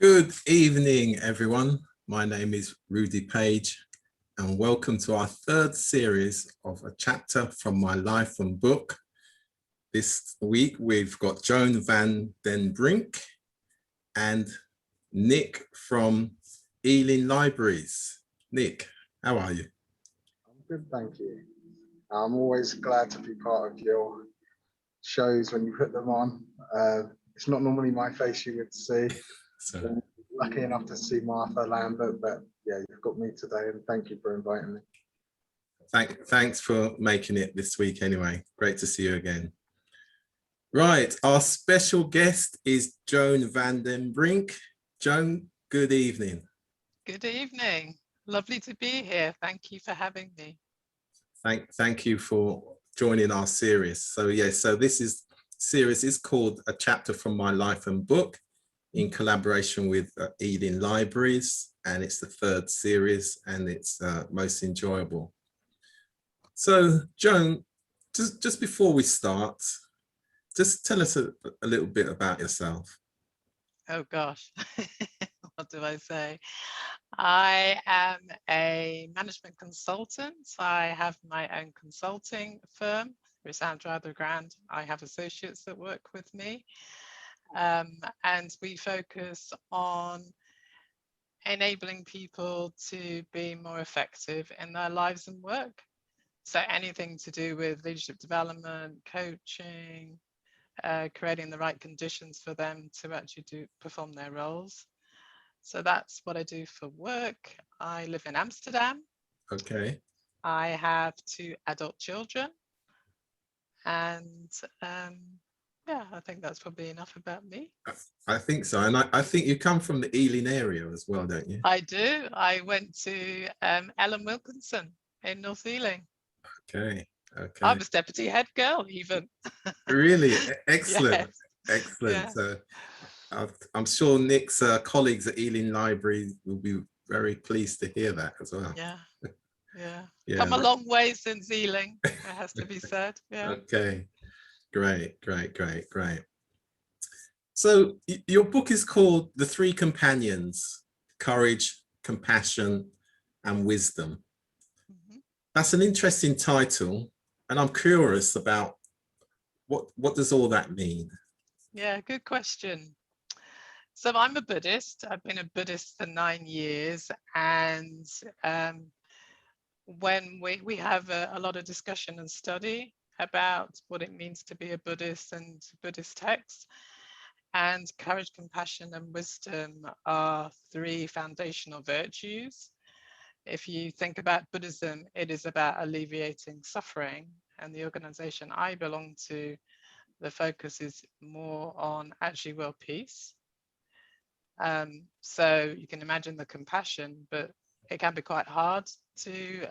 Good evening, everyone. My name is Rudy Page, and welcome to our third series of a chapter from my life and book. This week, we've got Joan Van Den Brink and Nick from Ealing Libraries. Nick, how are you? I'm good, thank you. I'm always glad to be part of your shows when you put them on. It's not normally my face you would see. I'm lucky enough to see Martha Lambert, but yeah, you've got me today, and thank you for inviting me. Thanks for making it this week anyway. Great to see you again. Right, our special guest is Joan Van Den Brink. Joan, good evening. Good evening. Lovely to be here. Thank you for having me. Thank you for joining our series. So this series is called A Chapter from My Life and Book in collaboration with Ealing Libraries, and it's the third series and it's most enjoyable. So Joan, just before we start, just tell us a little bit about yourself. Oh gosh, what do I say? I am a management consultant. I have my own consulting firm. It sounds rather grand. I have associates that work with me. And we focus on enabling people to be more effective in their lives and work. So anything to do with leadership development, coaching, creating the right conditions for them to actually perform their roles. So that's what I do for work. I live in Amsterdam. Okay. I have 2 adult children. And yeah, I think that's probably enough about me. I think so. And I think you come from the Ealing area as well, don't you? I do. I went to Ellen Wilkinson in North Ealing. Okay. Okay. I was deputy head girl even. Really? Excellent. Yes. Excellent. Yeah. I'm sure Nick's colleagues at Ealing Library will be very pleased to hear that as well. Yeah. Yeah. Yeah. Come a long way since Ealing, it has to be said. Yeah. Okay. Great. So your book is called The Three Companions: Courage, Compassion, and Wisdom. Mm-hmm. That's an interesting title, and I'm curious about what does all that mean? Yeah, good question. So I'm a Buddhist. I've been a Buddhist for 9 years, and when we have a lot of discussion and study about what it means to be a Buddhist and Buddhist texts, and courage, compassion, and wisdom are 3 foundational virtues. If you think about Buddhism, it is about alleviating suffering, and the organization I belong to, the focus is more on actually world peace. So you can imagine the compassion, but it can be quite hard to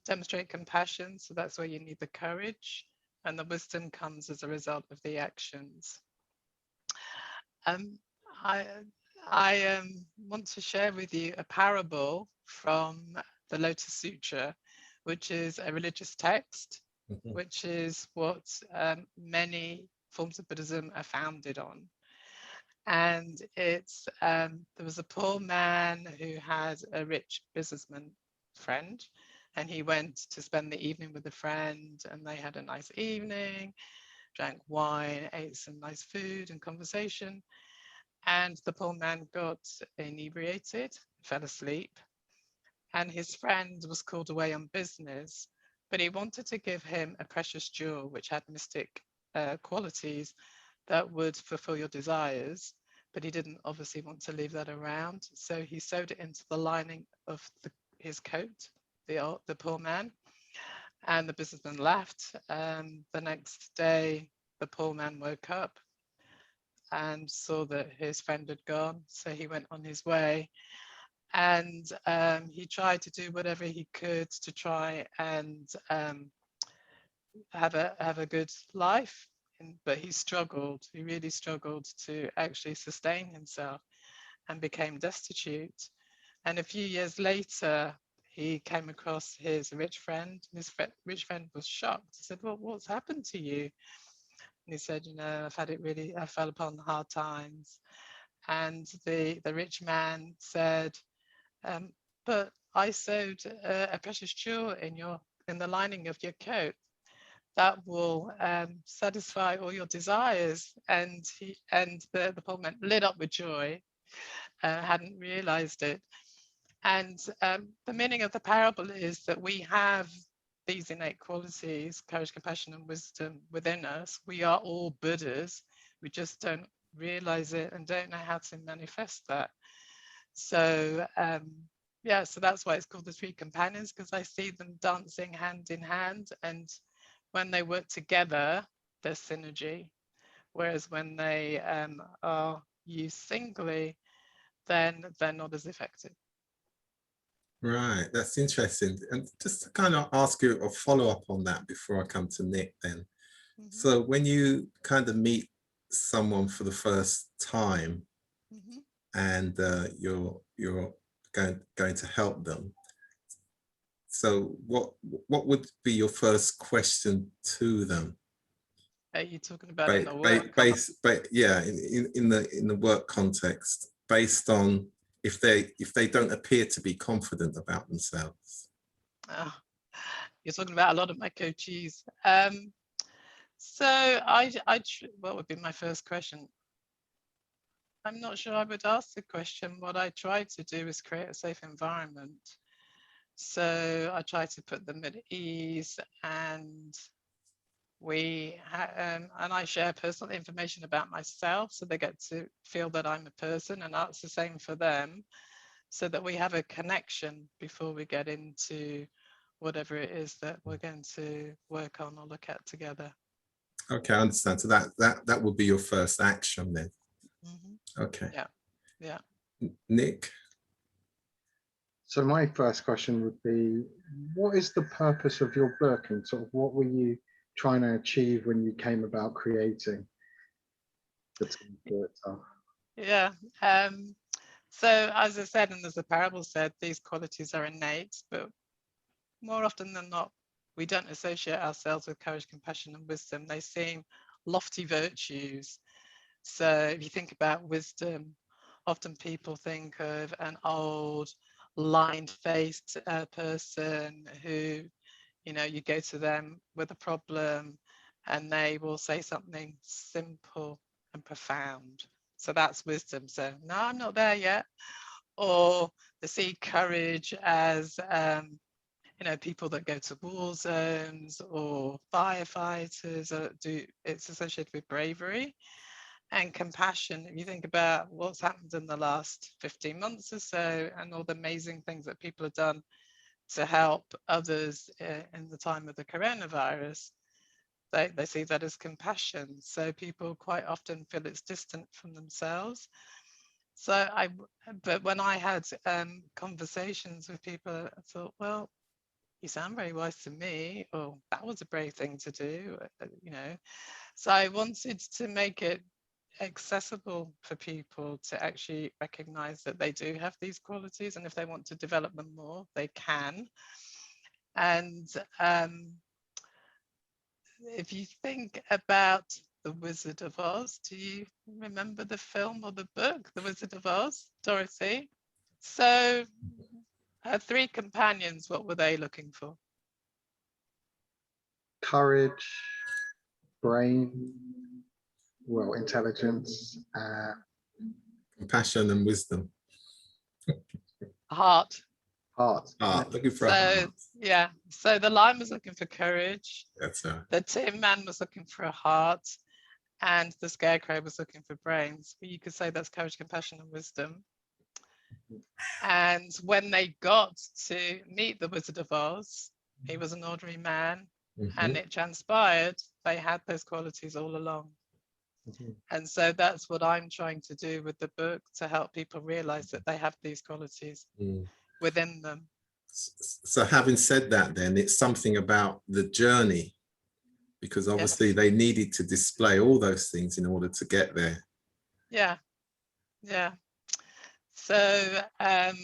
demonstrate compassion. So that's where you need the courage, and the wisdom comes as a result of the actions. I want to share with you a parable from the Lotus Sutra, which is a religious text, which is what many forms of Buddhism are founded on. And it's there was a poor man who had a rich businessman friend, and he went to spend the evening with a friend, and they had a nice evening, drank wine, ate some nice food and conversation. And the poor man got inebriated, fell asleep, and his friend was called away on business, but he wanted to give him a precious jewel which had mystic qualities that would fulfill your desires, but he didn't obviously want to leave that around. So he sewed it into the lining of his coat, the poor man, and the businessman left. The next day, the poor man woke up and saw that his friend had gone. So he went on his way, and he tried to do whatever he could to try and have a good life. But he really struggled to actually sustain himself and became destitute. And a few years later, he came across his rich friend. Rich friend was shocked. He said, "Well, what's happened to you?" And he said, "I fell upon hard times, and the rich man said, but I sewed a precious jewel in the lining of your coat that will satisfy all your desires. And the poor man lit up with joy, hadn't realized it. And the meaning of the parable is that we have these innate qualities, courage, compassion, and wisdom within us. We are all Buddhas. We just don't realize it and don't know how to manifest that. So yeah, so that's why it's called the three companions, because I see them dancing hand in hand, and when they work together, there's synergy. Whereas when they are used singly, then they're not as effective. Right, that's interesting. And just to kind of ask you a follow-up on that before I come to Nick then. Mm-hmm. So when you kind of meet someone for the first time, Mm-hmm. and you're going to help them, so what would be your first question to them? Are you talking about in the work? Yeah, in the work context, based on if they don't appear to be confident about themselves. Oh, you're talking about a lot of my coachees. So what would be my first question? I'm not sure I would ask the question. What I try to do is create a safe environment. So I try to put them at ease, and and I share personal information about myself, so they get to feel that I'm a person, and that's the same for them, so that we have a connection before we get into whatever it is that we're going to work on or look at together. Okay, I understand. So that would be your first action then. Mm-hmm. Okay. Yeah. Nick? So my first question would be, what is the purpose of your book, and sort of what were you trying to achieve when you came about creating the book itself? Yeah. So as I said, and as the parable said, these qualities are innate, but more often than not, we don't associate ourselves with courage, compassion, and wisdom. They seem lofty virtues. So if you think about wisdom, often people think of an old, lined-faced person who, you go to them with a problem and they will say something simple and profound. So that's wisdom. So no, I'm not there yet. Or they see courage as people that go to war zones or firefighters. It's associated with bravery. And compassion, if you think about what's happened in the last 15 months or so, and all the amazing things that people have done to help others in the time of the coronavirus, they see that as compassion. So people quite often feel it's distant from themselves. But when I had conversations with people, I thought, well, you sound very wise to me, or that was a brave thing to do, So I wanted to make it accessible for people to actually recognize that they do have these qualities, and if they want to develop them more, they can. And if you think about The Wizard of Oz, do you remember the film or the book, The Wizard of Oz, Dorothy? So her three companions, what were they looking for? Courage, brain, intelligence, Compassion and wisdom. Heart. heart. Looking for a heart. Yeah, so the lion was looking for courage. That's the Tin Man was looking for a heart, and the Scarecrow was looking for brains. But you could say that's courage, compassion, and wisdom. And when they got to meet the Wizard of Oz, he was an ordinary man, and it transpired they had those qualities all along. And so that's what I'm trying to do with the book, to help people realize that they have these qualities within them. So having said that, then it's something about the journey, because obviously they needed to display all those things in order to get there. Yeah. So, and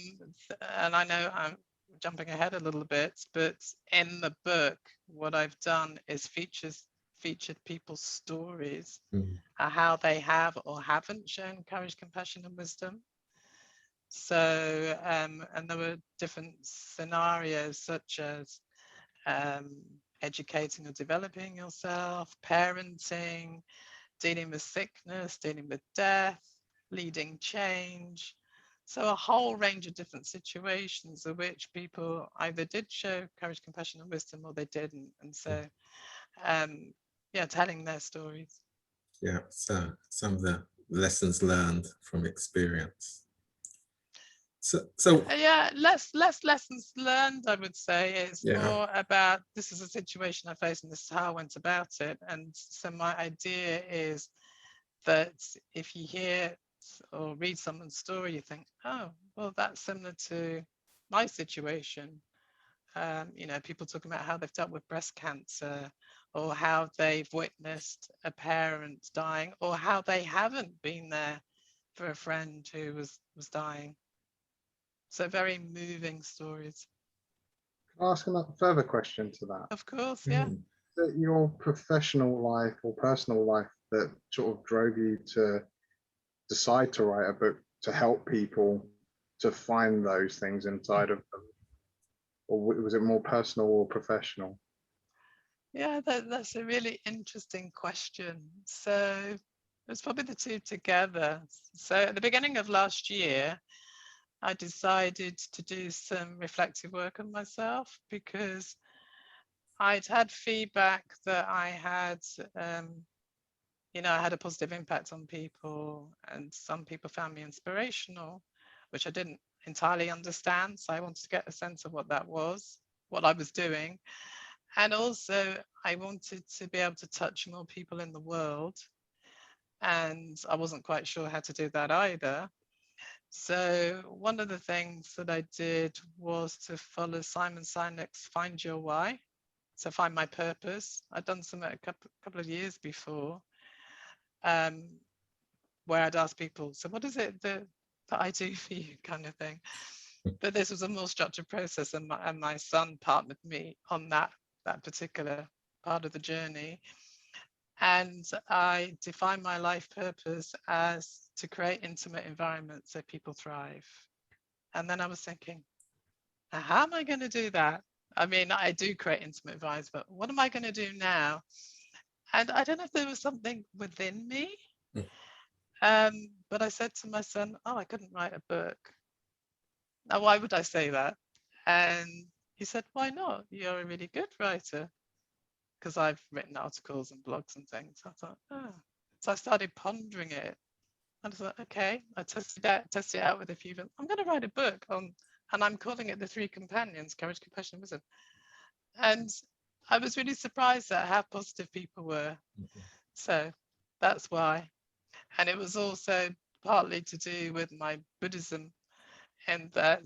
I know I'm jumping ahead a little bit, but in the book, what I've done is feature featured people's stories, Mm. how they have or haven't shown courage, compassion, and wisdom. So, and there were different scenarios such as educating or developing yourself, parenting, dealing with sickness, dealing with death, leading change. So a whole range of different situations of which people either did show courage, compassion, and wisdom, or they didn't. And so, yeah, telling their stories. Yeah, so some of the lessons learned from experience. So Yeah, less lessons learned, I would say. It's yeah, more about, this is a situation I faced and this is how I went about it. And so my idea is that if you hear or read someone's story, you think, oh, well, that's similar to my situation. You know, people talking about how they've dealt with breast cancer, or how they've witnessed a parent dying, or how they haven't been there for a friend who was dying. So very moving stories. Can I ask a further question to that? Of course, yeah. That your professional life or personal life that sort of drove you to decide to write a book to help people to find those things inside of them? Or was it more personal or professional? Yeah, that's a really interesting question. So it's probably the two together. So at the beginning of last year, I decided to do some reflective work on myself because I'd had feedback that I had, you know, I had a positive impact on people, and some people found me inspirational, which I didn't entirely understand. So I wanted to get a sense of what that was, what I was doing. And also I wanted to be able to touch more people in the world. And I wasn't quite sure how to do that either. So one of the things that I did was to follow Simon Sinek's Find Your Why. So find my purpose. I'd done some a couple of years before, where I'd ask people, so what is it that I do for you, kind of thing. But this was a more structured process, and my son partnered me on that particular part of the journey. And I define my life purpose as to create intimate environments so people thrive. And then I was thinking, how am I going to do that? I mean, I do create intimate environments, but what am I going to do now? And I don't know if there was something within me, but I said to my son, oh, I couldn't write a book. Now, why would I say that? And he said, why not? You're a really good writer. Because I've written articles and blogs and things. I thought, oh. So I started pondering it. And I thought, okay, I tested it out with a few. I'm going to write a book on, and I'm calling it The Three Companions, Courage, Compassion, and Wisdom. And I was really surprised at how positive people were. So that's why. And it was also partly to do with my Buddhism, and that,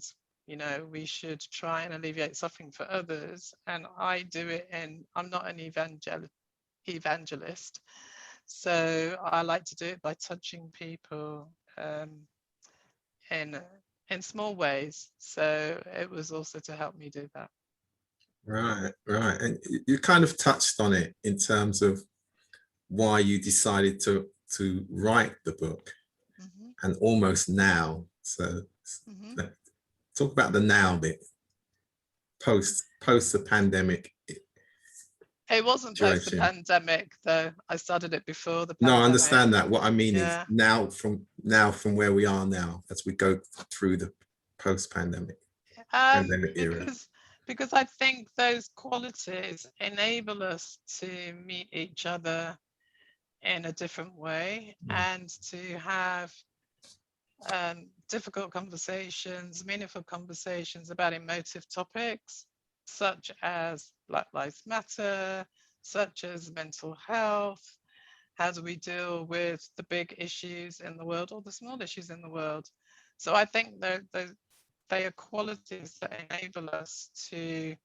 you know, we should try and alleviate suffering for others. And I do it I'm not an evangelist. So I like to do it by touching people in small ways. So it was also to help me do that. right. And you kind of touched on it in terms of why you decided to write the book, and almost now. So talk about the now bit, post the pandemic. It wasn't post the pandemic, though. I started it before the pandemic. No, I understand that. What I mean is now from where we are now, as we go through the post pandemic era. Because I think those qualities enable us to meet each other in a different way, and to have difficult conversations, meaningful conversations about emotive topics, such as Black Lives Matter, such as mental health. How do we deal with the big issues in the world or the small issues in the world? So I think they are qualities that enable us to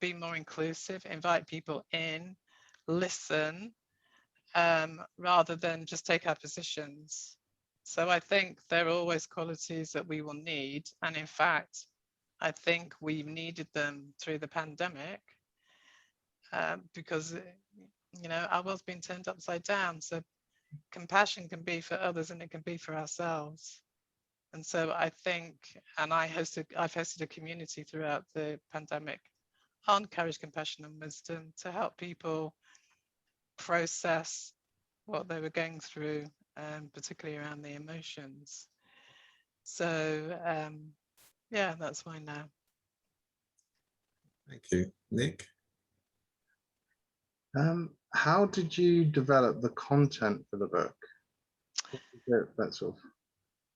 be more inclusive, invite people in, listen, rather than just take our positions. So I think there are always qualities that we will need. And in fact, I think we've needed them through the pandemic, because you know, our world's been turned upside down. So compassion can be for others and it can be for ourselves. And so I think, and I've hosted a community throughout the pandemic on courage, compassion, and wisdom to help people process what they were going through, particularly around the emotions. So yeah, that's why now. Thank you, Nick. How did you develop the content for the book? That sort of.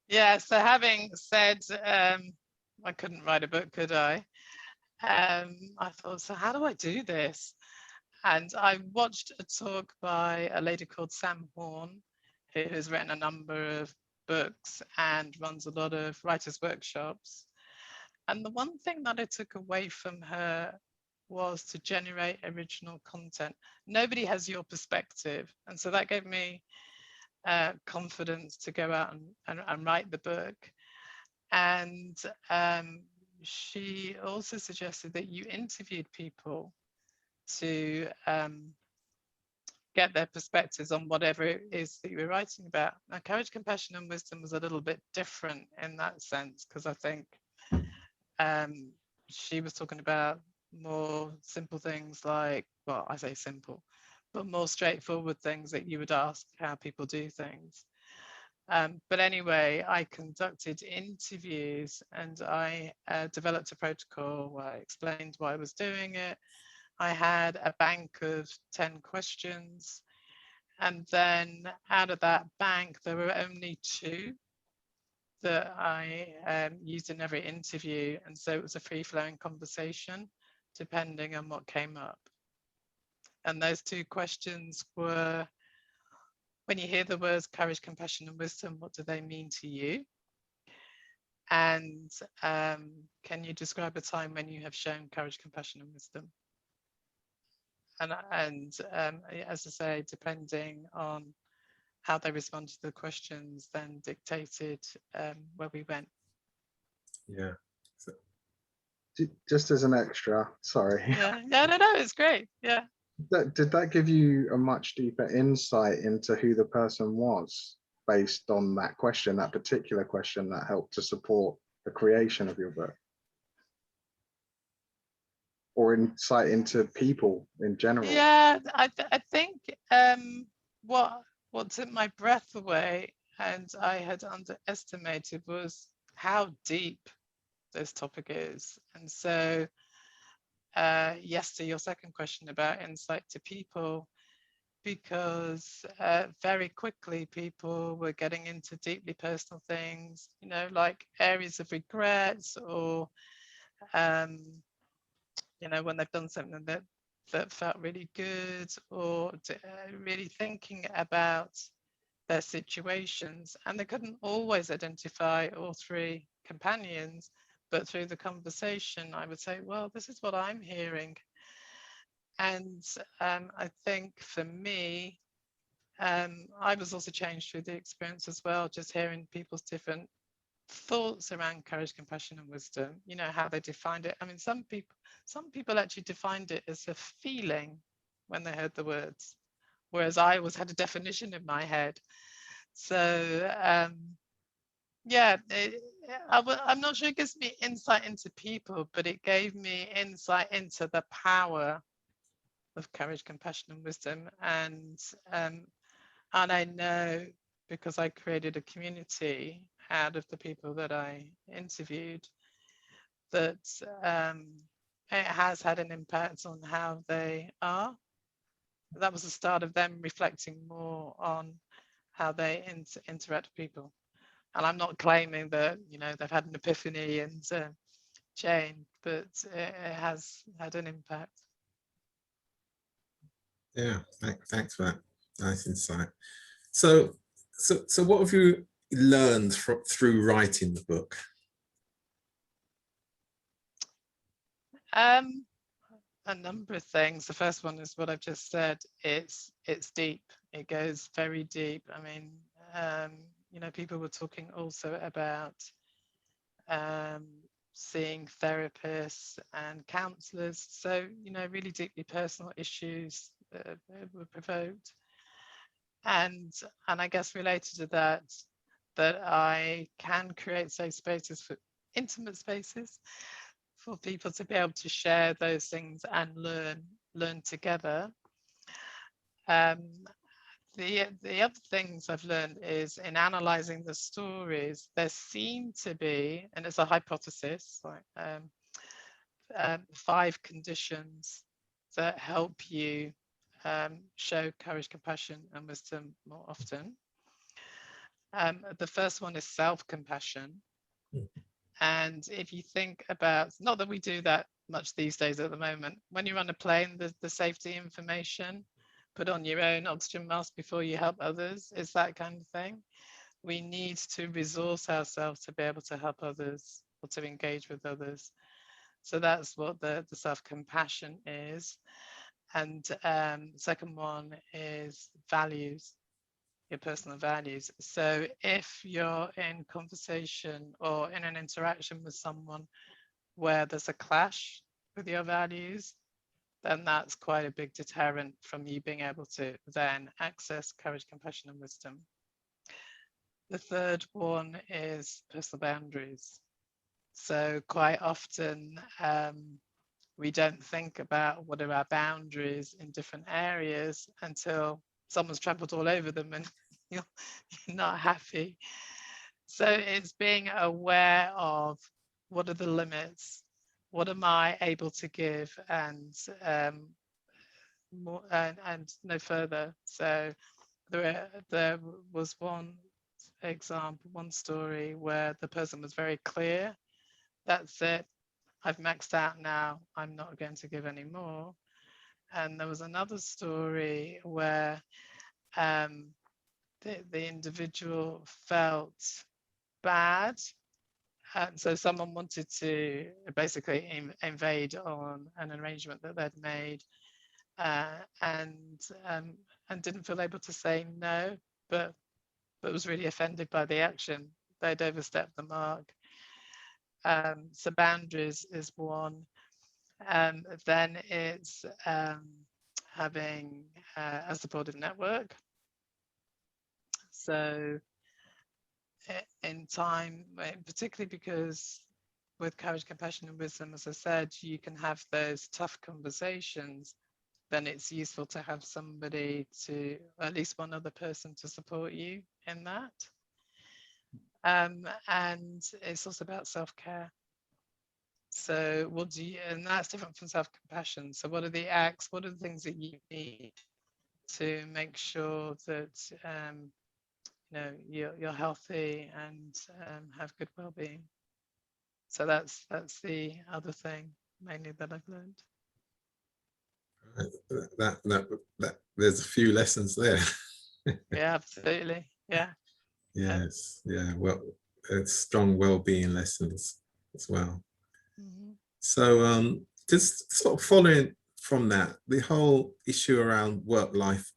Yeah, so having said I couldn't write a book, could I? I thought, so how do I do this? And I watched a talk by a lady called Sam Horn, who has written a number of books and runs a lot of writers' workshops. And the one thing that I took away from her was to generate original content. Nobody has your perspective. And so that gave me confidence to go out and write the book. And she also suggested that you interviewed people to get their perspectives on whatever it is that you were writing about. Now, courage, compassion, and wisdom was a little bit different in that sense, because I think she was talking about more simple things like, well, I say simple, but more straightforward things that you would ask how people do things. But anyway, I conducted interviews and I developed a protocol where I explained why I was doing it. I had a bank of 10 questions. And then out of that bank, there were only 2 that I used in every interview. And so it was a free-flowing conversation, depending on what came up. And those 2 questions were, when you hear the words courage, compassion, and wisdom, what do they mean to you? And can you describe a time when you have shown courage, compassion, and wisdom? And as I say, depending on how they responded to the questions, then dictated where we went. Yeah. So, Just as an extra, sorry. Yeah, no, it's great. Yeah. Did that give you a much deeper insight into who the person was based on that question, that particular question that helped to support the creation of your book? Or insight into people in general? Yeah, I think what took my breath away and I had underestimated was how deep this topic is. And so yes, to your second question about insight to people, because very quickly people were getting into deeply personal things, you know, like areas of regrets or you know, when they've done something that felt really good, or really thinking about their situations, and they couldn't always identify all 3 companions, but through the conversation I would say, well, this is what I'm hearing. And I think for me, I was also changed through the experience as well, just hearing people's different thoughts around courage, compassion, and wisdom, you know, how they defined it. I mean, some people actually defined it as a feeling when they heard the words, whereas I always had a definition in my head. So yeah, I'm not sure it gives me insight into people, but it gave me insight into the power of courage, compassion, and wisdom. And I know, because I created a community out of the people that I interviewed, that it has had an impact on how they are. That was the start of them reflecting more on how they interact with people. And I'm not claiming that, you know, they've had an epiphany and changed, but it has had an impact. yeah, thanks for that. Nice insight. So what have you learned through writing the book? A number of things. The first one is what I've just said. It's deep. It goes very deep. I mean, you know, people were talking also about seeing therapists and counselors. So, you know, really deeply personal issues were provoked. And I guess related to that, that I can create safe spaces, for intimate spaces, for people to be able to share those things and learn together. The other things I've learned is in analyzing the stories, there seem to be, and it's a hypothesis, like 5 conditions that help you show courage, compassion, and wisdom more often. The first one is self-compassion. And if you think about, not that we do that much these days at the moment, when you're on a plane, the safety information, put on your own oxygen mask before you help others, is that kind of thing. We need to resource ourselves to be able to help others or to engage with others. So that's what the self-compassion is. And the second one is values, your personal values. So if you're in conversation or in an interaction with someone where there's a clash with your values, then that's quite a big deterrent from you being able to then access courage, compassion, and wisdom. The third one is personal boundaries. So quite often we don't think about what are our boundaries in different areas until someone's trampled all over them and you're not happy. So it's being aware of what are the limits, what am I able to give, and more and no further. So there was one example, one story where the person was very clear. That's it. I've maxed out now. I'm not going to give any more. And there was another story where the individual felt bad. And so someone wanted to basically invade on an arrangement that they'd made, and didn't feel able to say no, but was really offended by the action. They'd overstepped the mark. So boundaries is one. Then it's having a supportive network. So in time, particularly because with courage, compassion, and wisdom, as I said, you can have those tough conversations, then it's useful to have somebody to, at least one other person to support you in that. And it's also about self-care. So what do you, and that's different from self-compassion. So what are the acts, what are the things that you need to make sure that you know you're healthy and have good well-being? So that's the other thing mainly that I've learned. That there's a few lessons there. Yeah, absolutely. Yeah. Yes. Yeah. Well, it's strong well-being lessons as well. Mm-hmm. So just sort of following from that, the whole issue around work-life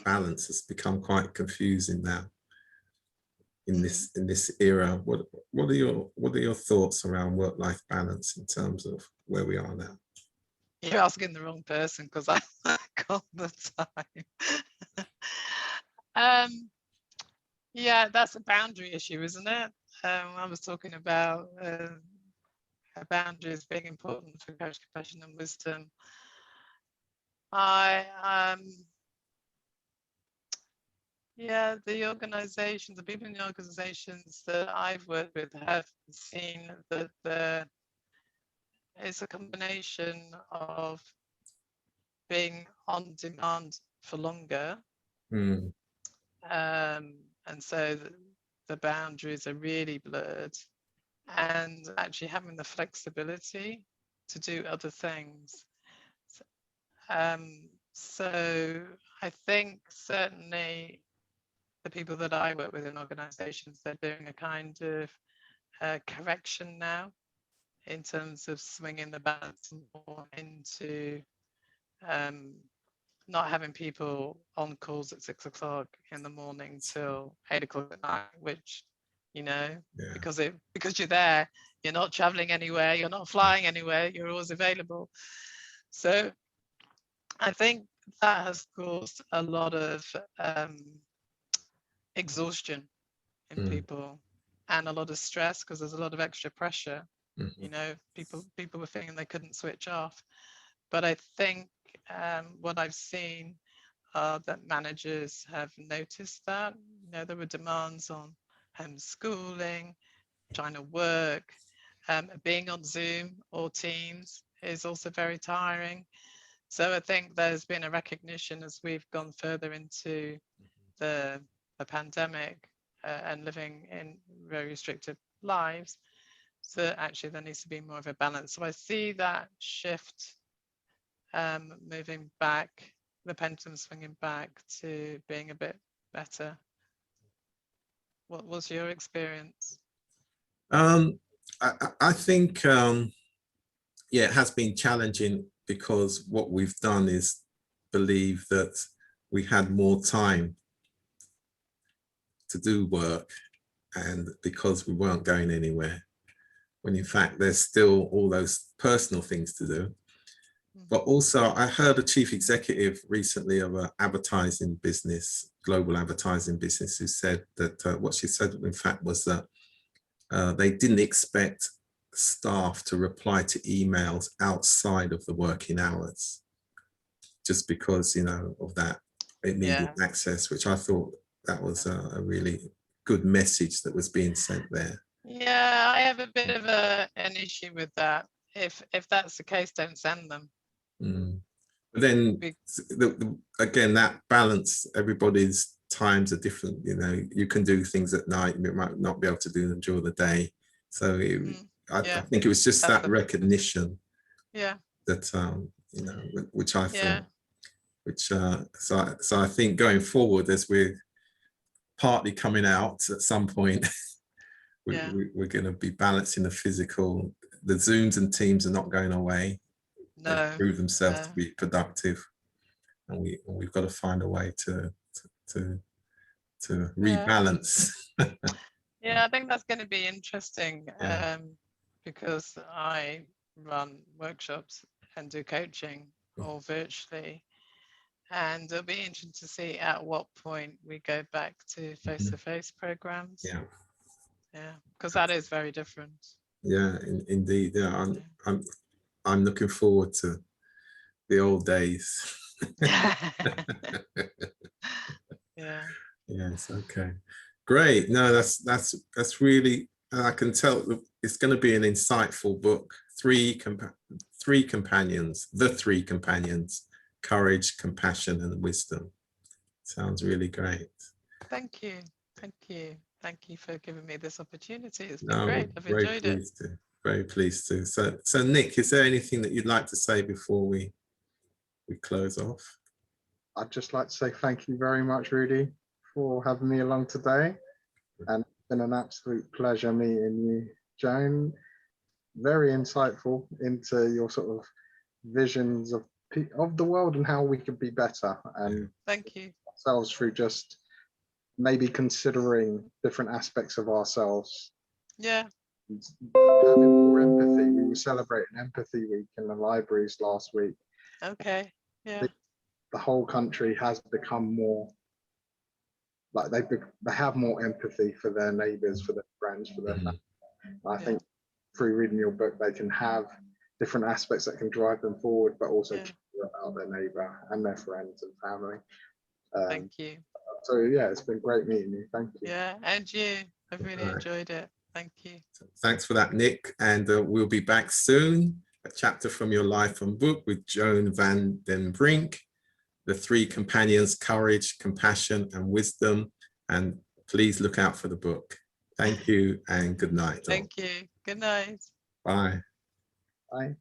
balance has become quite confusing now in this era. What are your thoughts around work-life balance in terms of where we are now? You're asking the wrong person, because I work all the time. Yeah, that's a boundary issue, isn't it? I was talking about boundaries being important for courage, compassion, and wisdom. Yeah, the organizations, the people in the organizations that I've worked with have seen that it's a combination of being on demand for longer. And so the boundaries are really blurred, and actually having the flexibility to do other things. So I think certainly the people that I work with in organizations, they're doing a kind of correction now in terms of swinging the balance more into not having people on calls at 6 o'clock in the morning till 8 o'clock at night, which, you know, because you're there, you're not traveling anywhere, you're not flying anywhere, you're always available. So I think that has caused a lot of exhaustion in people, and a lot of stress, because there's a lot of extra pressure. You know, people were thinking they couldn't switch off. But I think what I've seen that managers have noticed that, you know, there were demands on homeschooling, trying to work, being on Zoom or Teams is also very tiring. So I think there's been a recognition as we've gone further into the pandemic and living in very restricted lives, so actually there needs to be more of a balance. So I see that shift moving back, the pendulum swinging back to being a bit better. What was your experience? I think, yeah, it has been challenging, because what we've done is believe that we had more time to do work, and because we weren't going anywhere, when in fact there's still all those personal things to do. But also, I heard a chief executive recently of an advertising business, global advertising business, who said that what she said, in fact, was that they didn't expect staff to reply to emails outside of the working hours, just because, you know, of that immediate access, which I thought that was a really good message that was being sent there. Yeah, I have a bit of an issue with that. If that's the case, don't send them. But then again, that balance, everybody's times are different. You know, you can do things at night, you might not be able to do them during the day. So I think it was just that recognition. That you know, which I thought, which so I think going forward, as we're partly coming out at some point, we're going to be balancing the physical. The Zooms and Teams are not going away. They prove themselves to be productive, and we've got to find a way to rebalance. Yeah, I think that's going to be interesting, because I run workshops and do coaching all virtually, and it'll be interesting to see at what point we go back to face-to-face programs. Yeah, because that is very different. Yeah, indeed. Yeah, I'm looking forward to the old days. Yes. Okay. Great. No, that's really. I can tell it's going to be an insightful book. Three companions. The three companions: courage, compassion, and wisdom. Sounds really great. Thank you. Thank you. Thank you for giving me this opportunity. It's been great. I've enjoyed it. Very pleased to. So Nick, is there anything that you'd like to say before we close off? I'd just like to say thank you very much, Rudy, for having me along today. And it's been an absolute pleasure meeting you, Joan. Very insightful into your sort of visions of the world and how we could be better. And thank you. Ourselves through just maybe considering different aspects of ourselves. Yeah. Having more empathy. We were celebrating Empathy Week in the libraries last week. Okay. Yeah. The whole country has become more like they have more empathy for their neighbours, for their friends, for their family. I think through reading your book, they can have different aspects that can drive them forward, but also care about their neighbour and their friends and family. Thank you. So yeah, it's been great meeting you. Thank you. Yeah, and you. I've really enjoyed it. Thank you. Thanks for that, Nick. And we'll be back soon. A chapter from your life and book with Joan Van Den Brink. The three companions: courage, compassion, and wisdom. And please look out for the book. Thank you and good night. Thank you. Good night. Bye. Bye.